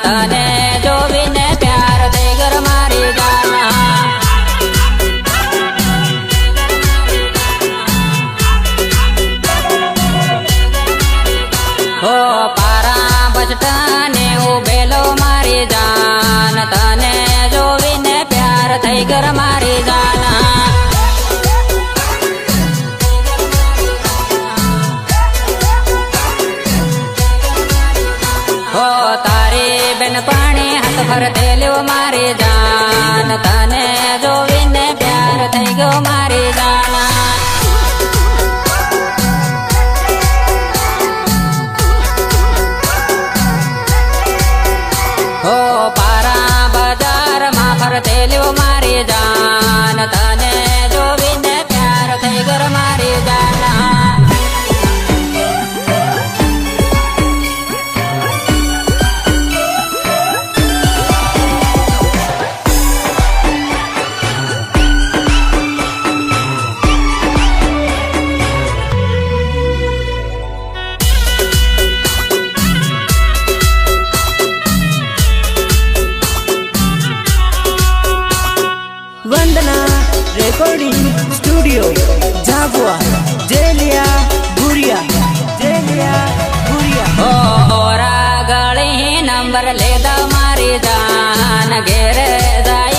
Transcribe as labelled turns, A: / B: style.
A: તને જોવીને પ્યાર થઈ ગર મારી જાન હો પારા બચટાને ઉભેલો મારી જાન તને જોવીને પ્યાર થઈ ગર મારી જાન હો તારી બેન પાણી હાથ ફરતે લ્યો મારી જાન તને જોવીને પ્યાર થઈ ગયો મારી જાન હો પારા બજારમાં ફરતે લ્યો મારી જાન તને જોવીને પ્યાર થઈ ગર મારી જાન
B: वंदना रेकॉर्डिंग स्टूडियो झाबुआ जेलिया भूरिया
A: हो ओरा गળી नंबर ले दा मारी जान घेरे जाय